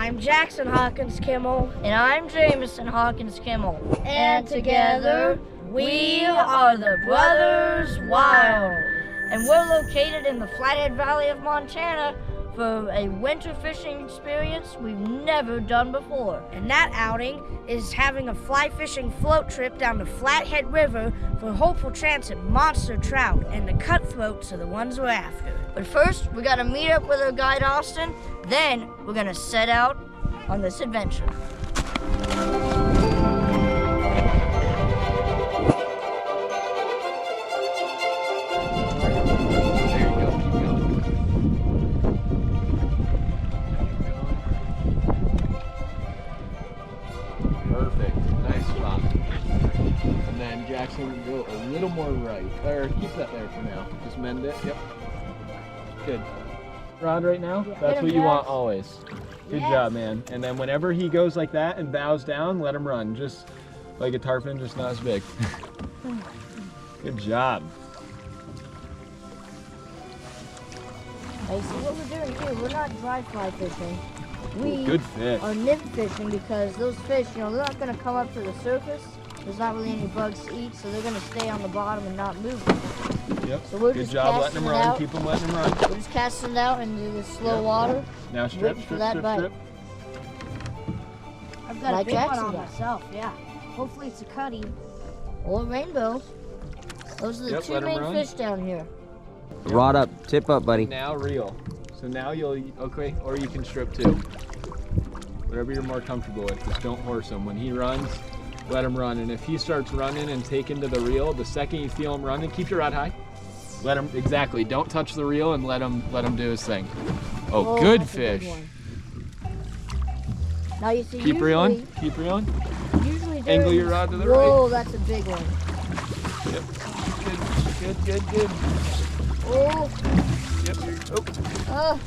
I'm Jackson Hawkins Kimmel. And I'm Jameson Hawkins Kimmel. And together, we are the Brothers Wild. And we're located in the Flathead Valley of Montana for a winter fishing experience we've never done before. And that outing is having a fly fishing float trip down the Flathead River for hopeful chance at monster trout, and the cutthroats are the ones we're after. But first, we gotta meet up with our guide Austin, then we're gonna set out on this adventure. Jackson, go a little more right. Or keep that there for now. Just mend it. Yep. Good. Rod right now? Yeah. That's what you want always. Good Yes. job, man. And then whenever he goes like that and bows down, let him run. Just like a tarpon, just not as big. Good job. Hey, see what we're doing here? We're not dry fly fishing. We Good fish. are nymph fishing because those fish, they're not gonna come up to the surface. There's not really any bugs to eat, so they're gonna stay on the bottom and not move. Yep. So we're Good just job letting casting him it run. out. Keep him letting him run. We're just casting it out into the slow Yep. water. Now strip, Waiting for strip, that strip, bite. strip. I've got Like a big one Jackson on does. myself, yeah. Hopefully it's a cutty. Or rainbow. Those are the Yep, two let 'em main run. fish down here. Rod up, tip up, buddy. Now reel. So now you'll, okay, or you can strip too. Whatever you're more comfortable with, just don't horse him. When he runs, let him run. And if he starts running and taking to the reel, the second you feel him running, keep your rod high. Let him, exactly, don't touch the reel and let him do his thing. Oh, good that's a big fish. one. Now you see, Keep reeling, keep reeling. Usually Angle during- your rod to the Whoa, that's a big one. Yep, good, good, good, good. Oh, Yep, oh.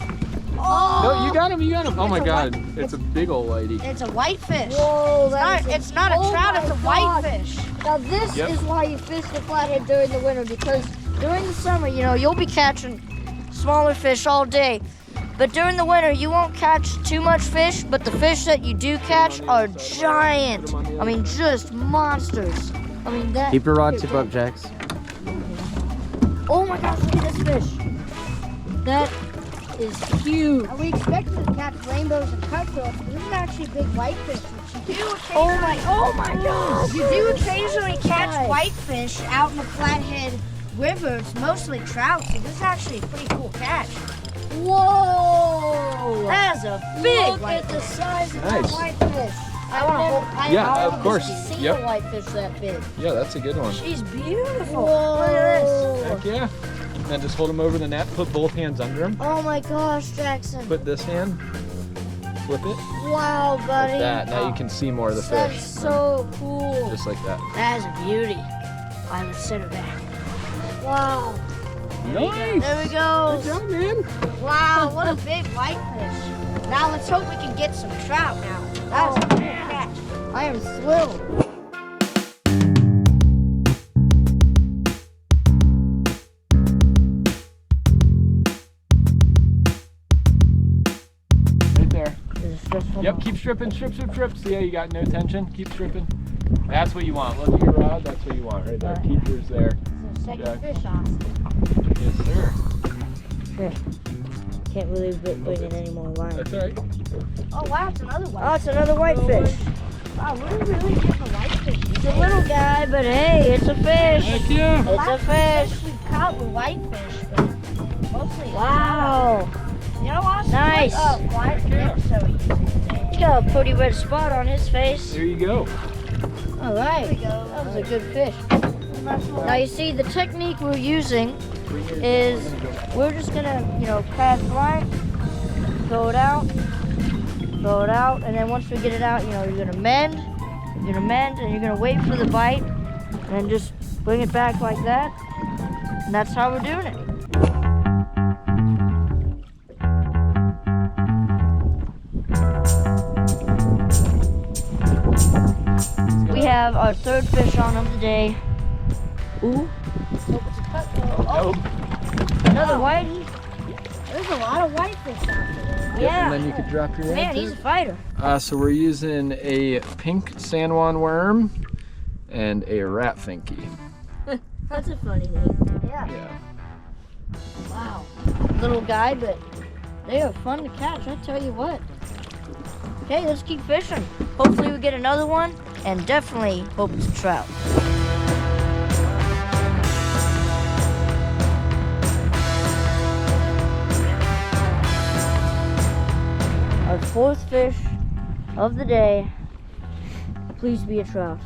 oh. No, you got him, you got him. Oh my It's a God, it's a big old whitey. It's a whitefish. Whoa, It's not a trout, it's a whitefish. Now this Yep. is why you fish the flathead during the winter, because during the summer, you'll be catching smaller fish all day. But during the winter, you won't catch too much fish, but the fish that you do catch are giant. I mean, just monsters. I mean, that. Keep your rod tip up, Jax. Oh my gosh, look at this fish. That is huge. And we expected to catch rainbows and cutthroats, but this is actually a big whitefish, which you do occasionally. Oh my gosh. You do occasionally catch Nice. whitefish out in the Flathead River. It's mostly trout, so this is actually a pretty cool catch. Whoa. That is a big Look at the whitefish. size of Nice. that whitefish. Yeah, I've of never course. seen Yep. a whitefish that big. Yeah, that's a good one. She's beautiful. Whoa. Look at this. Heck yeah. Then just hold him over the net, put both hands under him. Oh my gosh, Jackson. Put this hand, flip it, Wow, buddy. like that. Now you can see more of the That's fish. so cool. Just like that. That is a beauty. I would sit her down. Wow. Nice. There we go. Good job, man. Wow, what a big whitefish. Now let's hope we can get some trout now. That is a cool catch. I am thrilled. Right there. This is just Yep, keep stripping, strip, strip, strip. See how you got no tension? Keep stripping. That's what you want. Look at your rod. That's what you want right there. Keep yours there. Second Jack. fish, Austin. Yes, sir. Can't believe we're putting in any more line. That's all right. Oh wow, it's another Oh, whitefish. it's another whitefish. Wow, we're really getting a whitefish. It's a little guy, but hey, it's a fish. Heck yeah. It's a fish. We've caught with whitefish, but mostly. Wow. You know, Austin? Nice. Oh, whitefish, so easy. He's got a pretty red spot on his face. There you go. All right. There we go. That was a good fish. Now you see the technique we're using is we're just gonna, cast line, throw it out, and then once we get it out, you're gonna mend, and you're gonna wait for the bite, and then just bring it back like that, and that's how we're doing it. We have our third fish on of the day. Ooh, Nope. another whitey. There's a lot of whitefish out there. Yeah. And then you could drop your Man, he's a fighter. So we're using a pink San Juan worm and a rat finky. That's a funny name. Yeah. Yeah. Wow. Little guy, but they are fun to catch, I tell you what. Okay, let's keep fishing. Hopefully we get another one, and definitely hope it's a trout. Our fourth fish of the day. Please be a trout.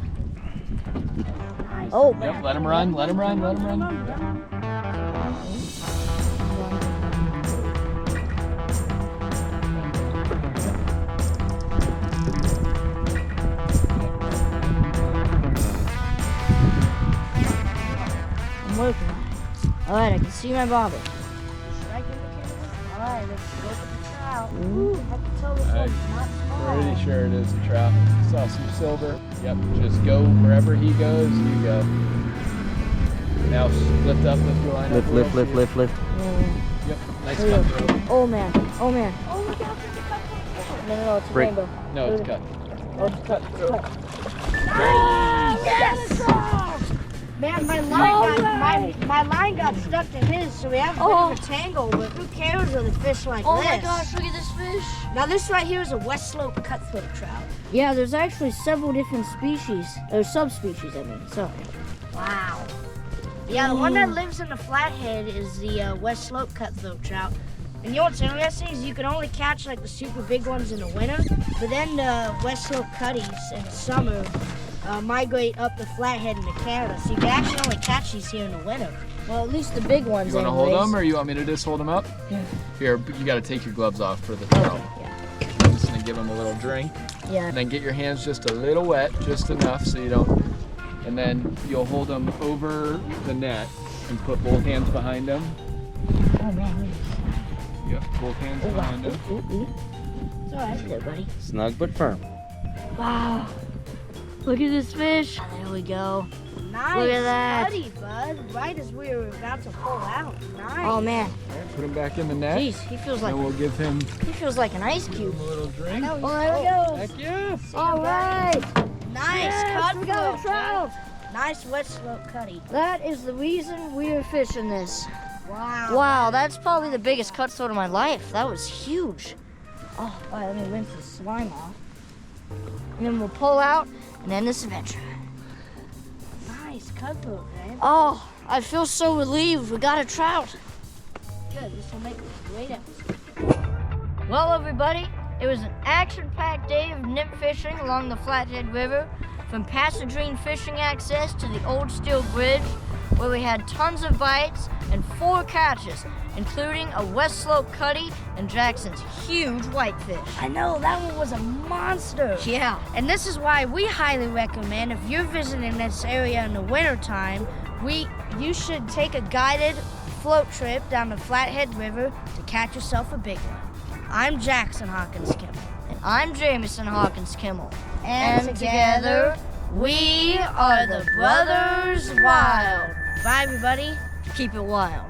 Oh, man. Yep, let him run, let him run, let him run. I'm working on it. Alright, I can see my bobber. Alright, let's go with the trout. Ooh, I can tell this one's not small. Pretty sure it is a trout. Saw some silver. Yep, just go wherever he goes, you go. Now lift up, lift your line up. Lift. Yep, nice There you cut. go. Oh man, oh man. Oh my God, it's a cut. No, it's a Break. rainbow. No, it's cut. Oh, it's cut. It's cut. Yes! Man, my line got stuck to his, so we have a bit of a tangle, but who cares with a fish like Oh this? my gosh, look at this fish. Now this right here is a westslope cutthroat trout. Yeah, there's actually several different species, or subspecies, I mean, sorry. Wow. Yeah, the one that lives in the Flathead is the westslope cutthroat trout. And you know what's interesting is you can only catch like the super big ones in the winter, but then the westslope cutties in the summer migrate up the Flathead into Canada, so you can actually only catch these here in the winter. Well, at least the big ones You want to anyways. hold them, or you want me to just hold them up? Yeah. Here, you got to take your gloves off for the trout. Yeah. I'm just gonna give him a little drink, Yeah. and then get your hands just a little wet, just enough so you don't. And then you'll hold them over the net and put both hands behind them. Oh man. Yep, both hands behind them. It's alright there, buddy. Snug but firm. Wow. Look at this fish. There we go. Nice. Look at that. Buddy, bud. Right as we were about to pull out. Nice. Oh man. Alright, put him back in the net. Jeez, he feels like And we'll give him an ice cube. a little drink. Oh, there we go. Heck yes! All right. Nice Yes, we got a cutthroat. trout. Nice westslope cutty. That is the reason we are fishing this. Wow. Wow, that's probably the biggest cutthroat of my life. That was huge. Oh, all right, let me rinse the slime off. And then we'll pull out and end this adventure. Nice cutthroat, man. Oh, I feel so relieved. We got a trout. Good. This will make a great episode. Well, everybody, it was an action-packed day of nymph fishing along the Flathead River, from Pasadena fishing access to the Old Steel Bridge, where we had tons of bites and 4 catches, including a westslope cutty and Jackson's huge whitefish. I know, that one was a monster. Yeah. And this is why we highly recommend, if you're visiting this area in the wintertime, you should take a guided float trip down the Flathead River to catch yourself a big one. I'm Jackson Hawkins Kimmel. And I'm Jameson Hawkins Kimmel. And together, we are the Brothers Wild. Bye, everybody. Keep it wild.